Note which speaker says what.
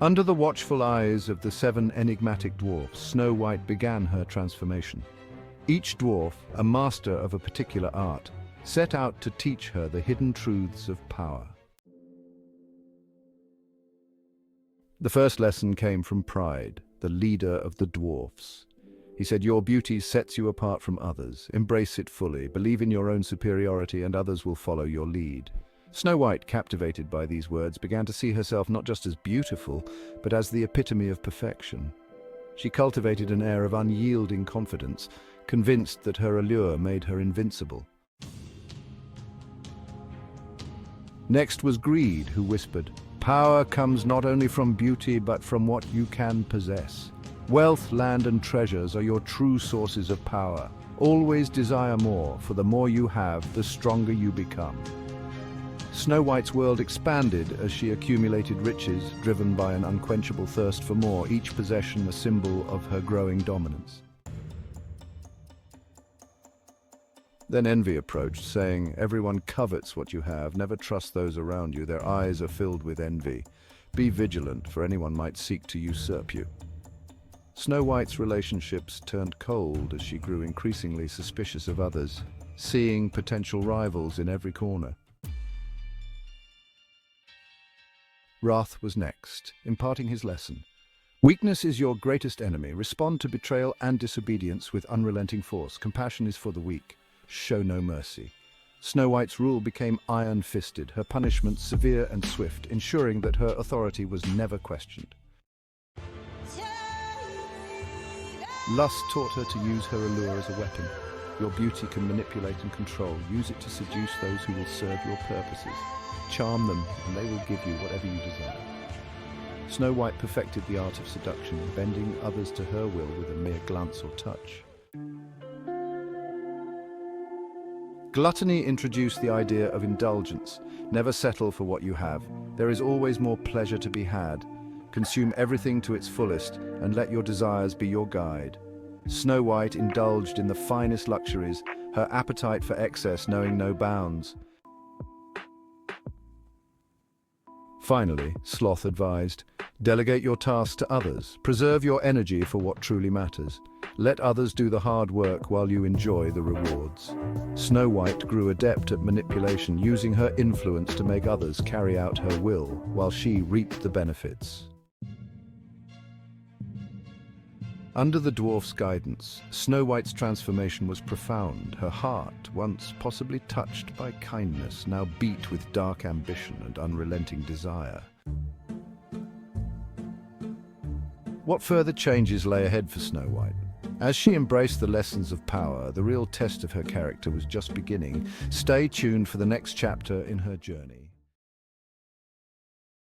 Speaker 1: Under the watchful eyes of the 7 enigmatic dwarfs, Snow White began her transformation. Each dwarf, a master of a particular art, set out to teach her the hidden truths of power. The first lesson came from Pride, the leader of the dwarfs. He said, "Your beauty sets you apart from others. Embrace it fully, believe in your own superiority, and others will follow your lead." Snow White, captivated by these words, began to see herself not just as beautiful, but as the epitome of perfection. She cultivated an air of unyielding confidence, convinced that her allure made her invincible. Next was Greed, who whispered, "Power comes not only from beauty, but from what you can possess. Wealth, land, and treasures are your true sources of power. Always desire more, for the more you have, the stronger you become." Snow White's world expanded as she accumulated riches, driven by an unquenchable thirst for more, each possession a symbol of her growing dominance. Then envy approached, saying, "Everyone covets what you have. Never trust those around you. Their eyes are filled with envy. Be vigilant, for anyone might seek to usurp you." Snow White's relationships turned cold as she grew increasingly suspicious of others, seeing potential rivals in every corner. Wrath was next, imparting his lesson. "Weakness is your greatest enemy. Respond to betrayal and disobedience with unrelenting force. Compassion is for the weak. Show no mercy." Snow White's rule became iron-fisted, her punishments severe and swift, ensuring that her authority was never questioned. Lust taught her to use her allure as a weapon. Your beauty can manipulate and control. Use it to seduce those who will serve your purposes. Charm them, and they will give you whatever you desire. Snow White perfected the art of seduction, bending others to her will with a mere glance or touch. Gluttony introduced the idea of indulgence. Never settle for what you have. There is always more pleasure to be had. Consume everything to its fullest, and let your desires be your guide. Snow White indulged in the finest luxuries, her appetite for excess knowing no bounds. Finally, Sloth advised, "Delegate your tasks to others. Preserve your energy for what truly matters. Let others do the hard work while you enjoy the rewards." Snow White grew adept at manipulation, using her influence to make others carry out her will, while she reaped the benefits. Under the dwarf's guidance, Snow White's transformation was profound. Her heart, once possibly touched by kindness, now beat with dark ambition and unrelenting desire. What further changes lay ahead for Snow White? As she embraced the lessons of power, the real test of her character was just beginning. Stay tuned for the next chapter in her journey.